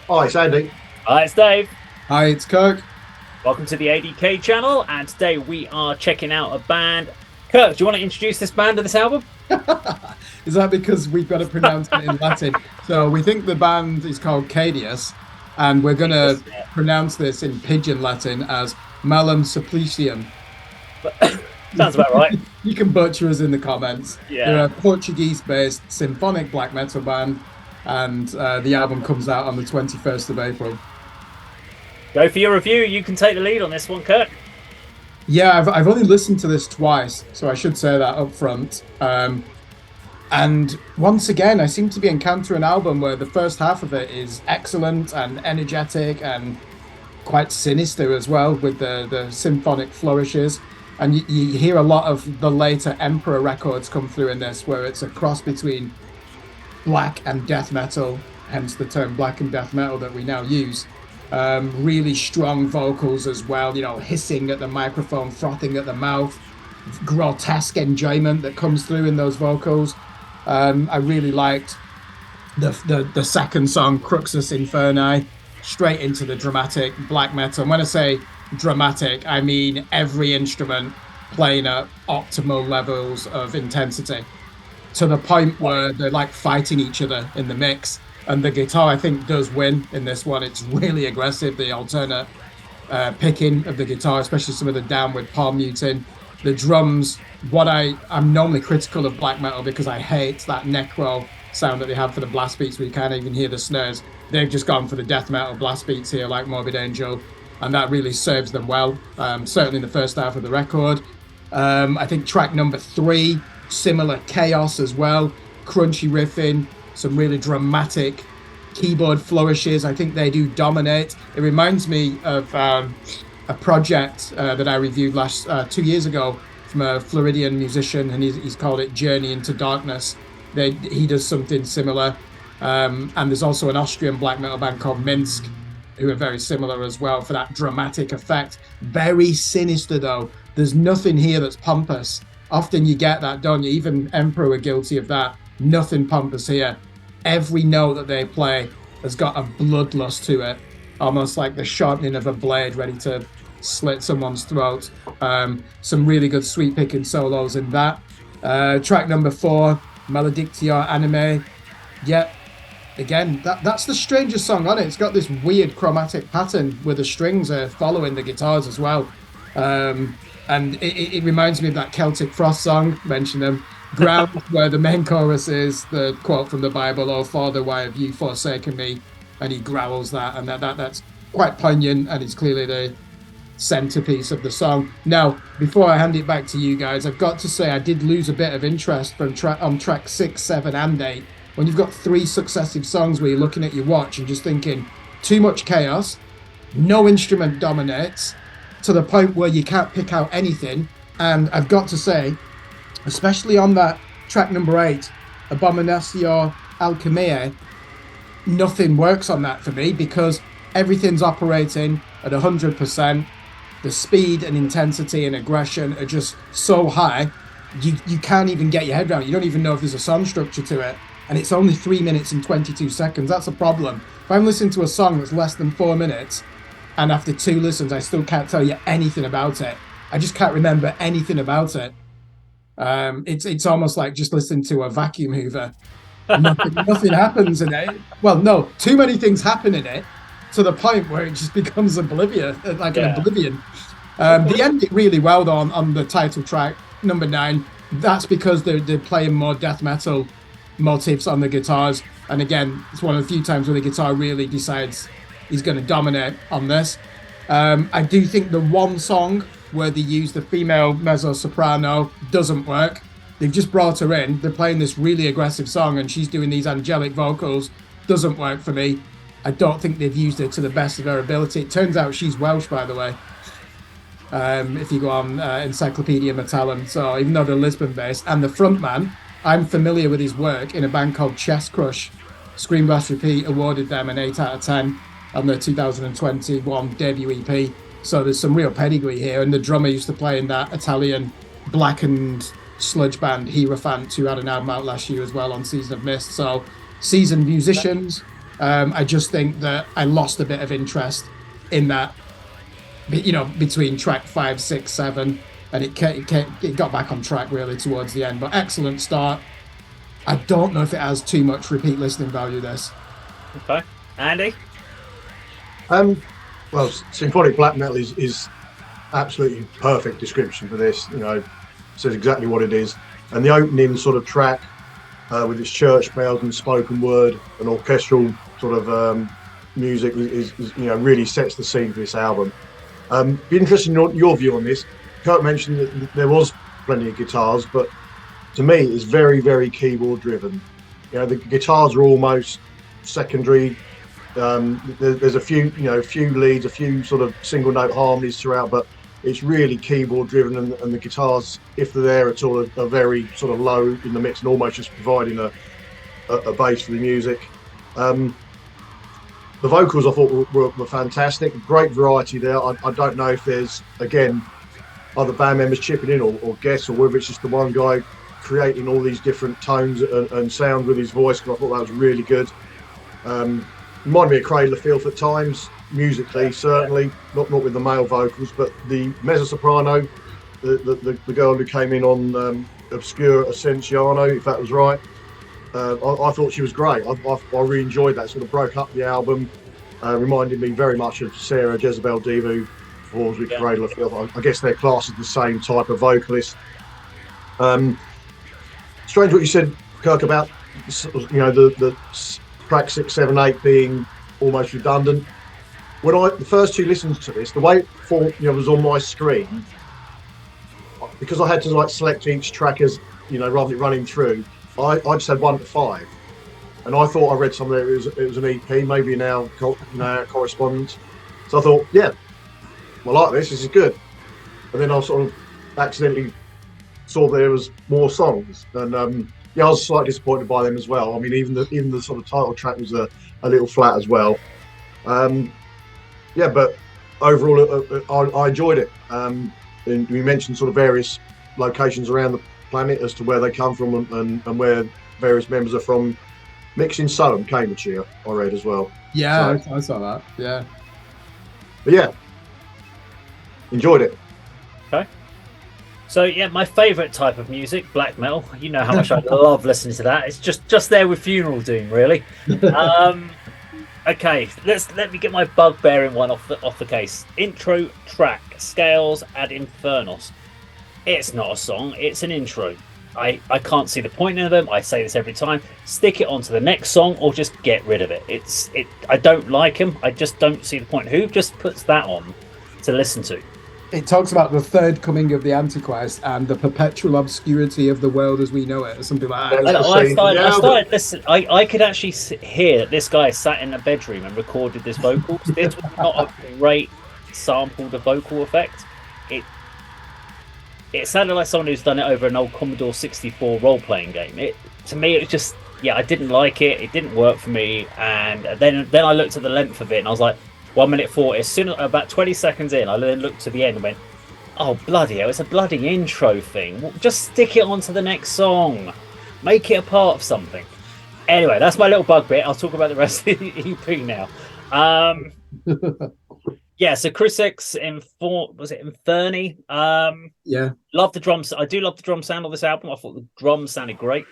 Hi, it's Andy. Hi, it's Dave. Hi, it's Kirk. Welcome to the A.D.K channel, and today we are checking out a band. Kirk, do you want to introduce this band to this album? Is that because we've got to pronounce it in Latin? So we think the band is called Caedeous, and we're going to Jesus, yeah. pronounce this in Pidgin Latin as Malum Supplicium. Sounds about right. You can butcher us in the comments. They're Yeah. a Portuguese-based symphonic black metal band, and the album comes out on the 21st of April. Go for your review. You can take the lead on this one, Kirk. Yeah, I've only listened to this twice, so I should say that up front. And once again, I seem to be encountering an album where the first half of it is excellent and energetic and quite sinister as well, with the symphonic flourishes. And you hear a lot of the later Emperor records come through in this, where it's a cross between black and death metal, hence the term black and death metal that we now use. Really strong vocals as well, hissing at the microphone, frothing at the mouth, grotesque enjoyment that comes through in those vocals. I really liked the second song, Cruxus Inferni, straight into the dramatic black metal. And when I say dramatic, I mean every instrument playing at optimal levels of intensity to the point where they're like fighting each other in the mix. And the guitar, I think, does win in this one. It's really aggressive, the alternate picking of the guitar, especially some of the downward palm muting. The drums, I'm normally critical of black metal because I hate that neck roll sound that they have for the blast beats where you can't even hear the snares. They've just gone for the death metal blast beats here, like Morbid Angel, and that really serves them well, certainly in the first half of the record. I think track number 3, similar chaos as well, crunchy riffing, some really dramatic keyboard flourishes. I think they do dominate. It reminds me of a project that I reviewed 2 years ago from a Floridian musician, and he's called it Journey into Darkness. He does something similar. And there's also an Austrian black metal band called Minsk, who are very similar as well for that dramatic effect. Very sinister, though. There's nothing here that's pompous. Often you get that, don't you? Even Emperor are guilty of that. Nothing pompous here. Every note that they play has got a bloodlust to it, almost like the sharpening of a blade ready to slit someone's throat. Some really good sweep picking solos in that. Track number 4, Maledictio Anime. Yeah, again, that's the strangest song on it. It's got this weird chromatic pattern where the strings are following the guitars as well. And it reminds me of that Celtic Frost song, mention them. Ground, where the main chorus is the quote from the Bible, "Oh Father, why have you forsaken me?" And he growls that, and that's quite poignant, and it's clearly the centerpiece of the song. Now, before I hand it back to you guys, I've got to say I did lose a bit of interest from on track 6, 7, and 8. When you've got 3 successive songs where you're looking at your watch and just thinking, too much chaos, no instrument dominates, to the point where you can't pick out anything. And I've got to say, especially on that track number 8, Abominatio Alchemiae, nothing works on that for me because everything's operating at 100%. The speed and intensity and aggression are just so high, you can't even get your head around it. You don't even know if there's a song structure to it. And it's only 3 minutes and 22 seconds. That's a problem. If I'm listening to a song that's less than 4 minutes, and after 2 listens, I still can't tell you anything about it. I just can't remember anything about it. It's almost like just listening to a vacuum hoover. Nothing happens in it. Well, no, too many things happen in it to the point where it just becomes oblivion, like an oblivion. They end it really well though on the title track, number 9. That's because they're playing more death metal motifs on the guitars. And again, it's one of the few times where the guitar really decides he's going to dominate on this. I do think the one song where they use the female mezzo-soprano doesn't work. They've just brought her in. They're playing this really aggressive song and she's doing these angelic vocals. Doesn't work for me. I don't think they've used her to the best of her ability. It turns out she's Welsh, by the way. If you go on Encyclopedia Metallum. So even though they're Lisbon-based. And the frontman, I'm familiar with his work in a band called Chest Crush. Scream Blast Repeat awarded them an 8 out of 10 on their 2021 debut EP. So there's some real pedigree here. And the drummer used to play in that Italian blackened sludge band Hierophant, who had an album out last year as well on Season of Mist. So seasoned musicians. I just think that I lost a bit of interest in that, between track 5, 6, 7, and it got back on track really towards the end. But excellent start. I don't know if it has too much repeat listening value, this. Okay, Andy. Um, well, symphonic black metal is absolutely perfect description for this. Says exactly what it is. And the opening sort of track with its church bells and spoken word and orchestral sort of music is really sets the scene for this album. Be interested in your view on this. Kirk mentioned that there was plenty of guitars, but to me, it's very, very keyboard driven. The guitars are almost secondary. There's a few leads, a few sort of single note harmonies throughout, but it's really keyboard driven, and the guitars, if they're there at all, are very sort of low in the mix and almost just providing a base for the music. The vocals I thought were fantastic, great variety there. I don't know if there's, again, other band members chipping in or guests, or whether it's just the one guy creating all these different tones and sounds with his voice, because I thought that was really good. Reminded me of Cradle of Filth at times, musically, certainly, not with the male vocals, but the mezzo-soprano, the girl who came in on Obscure Ascensiano, if that was right, I thought she was great. I really enjoyed that, sort of broke up the album, reminded me very much of Sarah Jezebel Devo, or with Cradle of Filth. I guess their class is the same type of vocalist. Strange what you said, Kirk, about the track 6, 7, 8 being almost redundant. When the first two listens to this, the way it was on my screen, because I had to select each track as rather than running through, I just had 1 to 5, and I thought I read somewhere it was an EP, maybe now correspondence. So I thought, yeah, I like this. This is good. And then I sort of accidentally saw there was more songs, and I was slightly disappointed by them as well. I mean, even the sort of title track was a little flat as well. But overall, I enjoyed it. And we mentioned sort of various locations around the planet as to where they come from and where various members are from. Mixed in Malum, Cambridgeshire, I read as well. Yeah, so, I saw that. Yeah. But yeah, enjoyed it. Okay. So yeah, my favourite type of music, black metal. You know how much I love listening to that. It's just there with Funeral Doom, really. Okay, let me get my bugbearing one off the case. Intro track, Scales ad Infernos. It's not a song, it's an intro. I can't see the point in them. I say this every time. Stick it onto the next song or just get rid of it. I don't like them. I just don't see the point. Who just puts that on to listen to? It talks about the third coming of the Antichrist and the perpetual obscurity of the world as we know it, or something like that. I started listening. I could actually hear that this guy sat in a bedroom and recorded this vocals. This was not a great sampled vocal effect. It sounded like someone who's done it over an old Commodore 64 role-playing game. To me, it was just, I didn't like it. It didn't work for me. And then I looked at the length of it, and I was like, 1 minute 40. As soon as about 20 seconds in, I then looked to the end and went, "Oh bloody hell! It's a bloody intro thing. Just stick it onto the next song. Make it a part of something." Anyway, that's my little bugbear. I'll talk about the rest of the EP now. Yeah, so Chris X was it Inferni? Yeah. Love the drums. I do love the drum sound of this album. I thought the drums sounded great.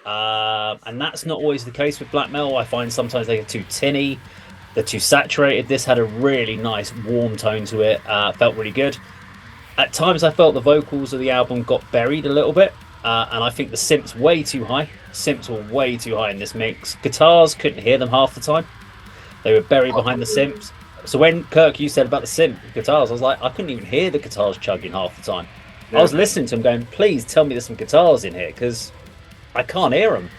And that's not always the case with black metal. I find sometimes they get too tinny, they're too saturated. This had a really nice warm tone to it. Felt really good. At times I felt the vocals of the album got buried a little bit. And I think the synths way too high. Synths were way too high in this mix. Guitars, couldn't hear them half the time. They were buried behind the synths. So when Kirk, you said about the synth guitars, I was like, I couldn't even hear the guitars chugging half the time. Yeah. I was listening to them going, please tell me there's some guitars in here, because I can't hear them.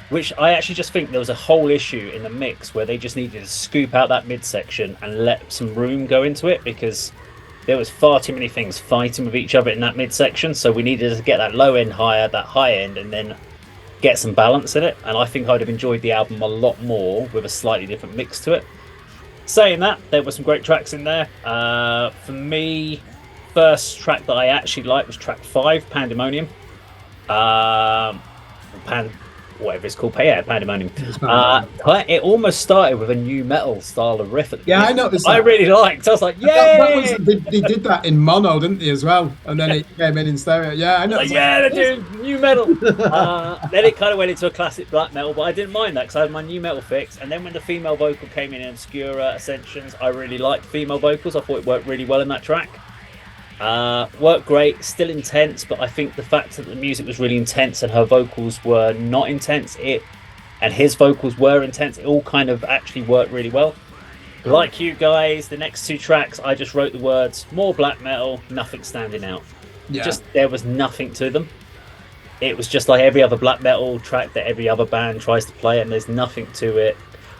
Which I actually just think there was a whole issue in the mix where they just needed to scoop out that midsection and let some room go into it, because there was far too many things fighting with each other in that midsection. So we needed to get that low end higher, that high end, and then get some balance in it. And I think I'd have enjoyed the album a lot more with a slightly different mix to it. Saying that, there were some great tracks in there. For me, first track that I actually liked was track 5, Pandemonium. whatever it's called, yeah, Pandemonium. Pandemonium. It almost started with a new metal style of riff at the Yeah, beginning. I noticed I that. really liked. I was like, That was, yay! they did that in mono, didn't they, as well? And then it came in stereo. Yeah, I know. Like, yeah, they're doing new metal. Then it kind of went into a classic black metal, but I didn't mind that because I had my new metal fix. And then when the female vocal came in Obscura Ascensions, I really liked female vocals. I thought it worked really well in that track. Worked great, still intense, but I think the fact that the music was really intense and her vocals were not intense, and his vocals were intense, it all kind of actually worked really well. Like you guys, the next 2 tracks, I just wrote the words more black metal, nothing standing out. Yeah. Just there was nothing to them. It was just like every other black metal track that every other band tries to play, and there's nothing to it.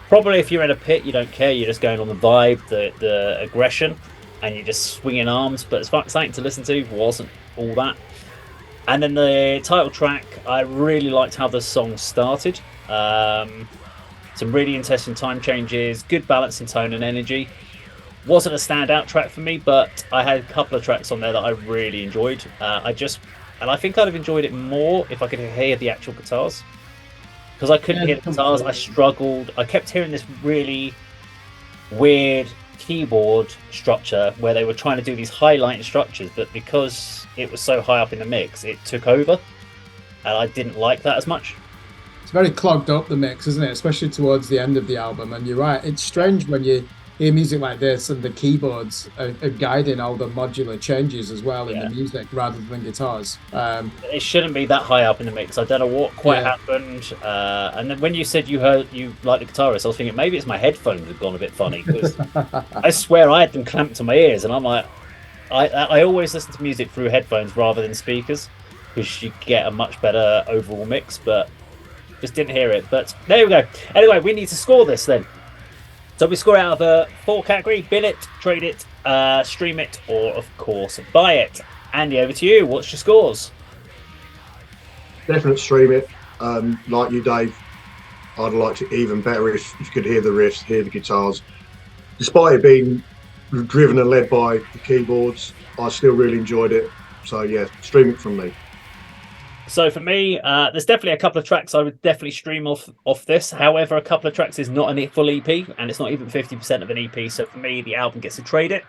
Probably if you're in a pit, you don't care. You're just going on the vibe, the aggression, and you're just swinging arms. But it's something to listen to. Wasn't all that. And then the title track, I really liked how the song started. Some really interesting time changes, good balance in tone and energy. Wasn't a standout track for me, but I had a couple of tracks on there that I really enjoyed. And I think I'd have enjoyed it more if I could hear the actual guitars. Because I couldn't hear the guitars, I struggled. I kept hearing this really weird keyboard structure where they were trying to do these highlighting structures, but because it was so high up in the mix, it took over. And I didn't like that as much. It's very clogged up, the mix, isn't it? Especially towards the end of the album. And you're right, it's strange when you hear music like this and the keyboards are guiding all the modular changes as well in the music rather than guitars. It shouldn't be that high up in the mix. I don't know what quite happened. And then when you said you like the guitarist, I was thinking maybe it's my headphones have gone a bit funny, because I swear I had them clamped to my ears, and I'm like, I always listen to music through headphones rather than speakers, because you get a much better overall mix, but just didn't hear it. But there we go. Anyway, we need to score this then. So we score out of a 4 category: bin it, trade it, stream it, or of course buy it. Andy, over to you. What's your scores? Definite stream it. Like you, Dave, I'd have liked it even better if you could hear the riffs, hear the guitars. Despite it being driven and led by the keyboards, I still really enjoyed it. So yeah, stream it from me. So for me, there's definitely a couple of tracks I would definitely stream off this. However, a couple of tracks is not a full EP, and it's not even 50% of an EP. So for me, the album gets to trade it.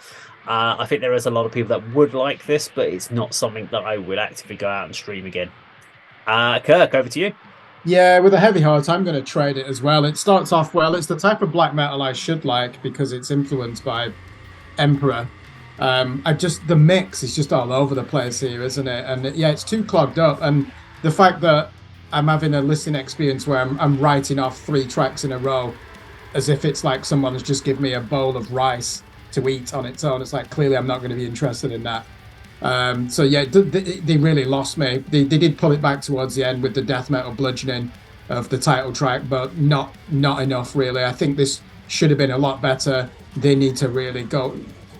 I think there is a lot of people that would like this, but it's not something that I would actively go out and stream again. Kirk, over to you. Yeah, with a heavy heart, I'm going to trade it as well. It starts off well. It's the type of black metal I should like because it's influenced by Emperor. The mix is just all over the place here, isn't it? And yeah, it's too clogged up. And the fact that I'm having a listening experience where I'm writing off 3 tracks in a row as if it's like someone's just given me a bowl of rice to eat on its own. It's like, clearly I'm not going to be interested in that. So yeah, they really lost me. They did pull it back towards the end with the death metal bludgeoning of the title track, but not enough really. I think this should have been a lot better. They need to really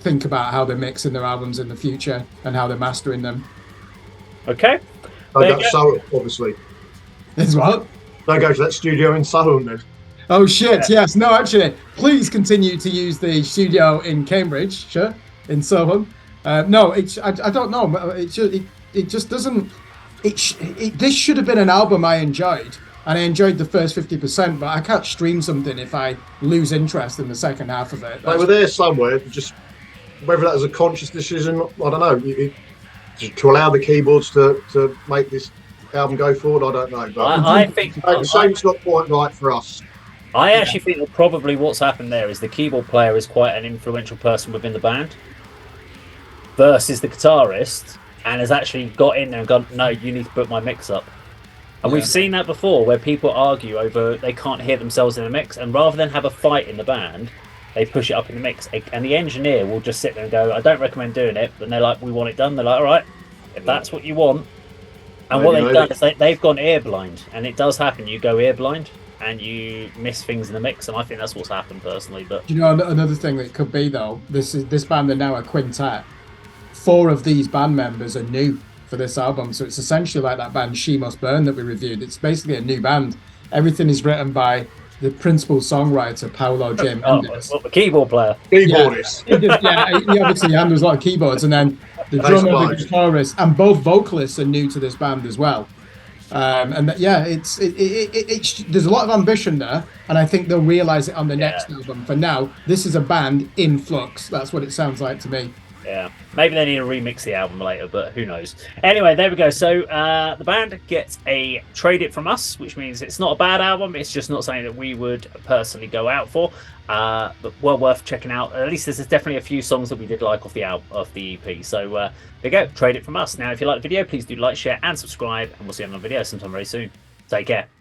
think about how they're mixing their albums in the future and how they're mastering them. Okay. I got Salem, obviously. As what? Don't go to that studio in Salem then. Oh shit! Yeah. Yes. No. Actually, please continue to use the studio in Cambridge, sure, in Soho. No, I don't know. It just doesn't. This should have been an album I enjoyed, and I enjoyed the first 50%. But I can't stream something if I lose interest in the second half of it. They were there somewhere. Just whether that was a conscious decision, I don't know. To allow the keyboards to make this album go forward, I don't know. But I think the same's not quite right for us. I actually think that probably what's happened there is the keyboard player is quite an influential person within the band versus the guitarist, and has actually got in there and gone, no, you need to put my mix up. And we've seen that before where people argue over they can't hear themselves in a mix, and rather than have a fight in the band, they push it up in the mix, and the engineer will just sit there and go, I don't recommend doing it, but they're like, we want it done. They're like, all right, if that's what you want. And what they've done is they've gone ear blind, and it does happen. You go ear blind and you miss things in the mix, and I think that's what's happened personally. But you know, another thing that could be though, this band are now a quintet. 4 of these band members are new for this album, so it's essentially like that band She Must Burn that we reviewed. It's basically a new band. Everything is written by the principal songwriter Paolo J. Mendes. The keyboard player. Keyboardist. He obviously handles a lot of keyboards, and then the drummer, the guitarist, and both vocalists are new to this band as well. And that, yeah, there's a lot of ambition there, and I think they'll realize it on the next album. For now, this is a band in flux. That's what it sounds like to me. Yeah, maybe they need to remix the album later, but who knows? Anyway, there we go. So the band gets a trade it from us, which means it's not a bad album. It's just not something that we would personally go out for. But well worth checking out. At least there's definitely a few songs that we did like off the album, of the EP. So there you go. Trade it from us. Now, if you like the video, please do like, share, and subscribe. And we'll see you on another video sometime very soon. Take care.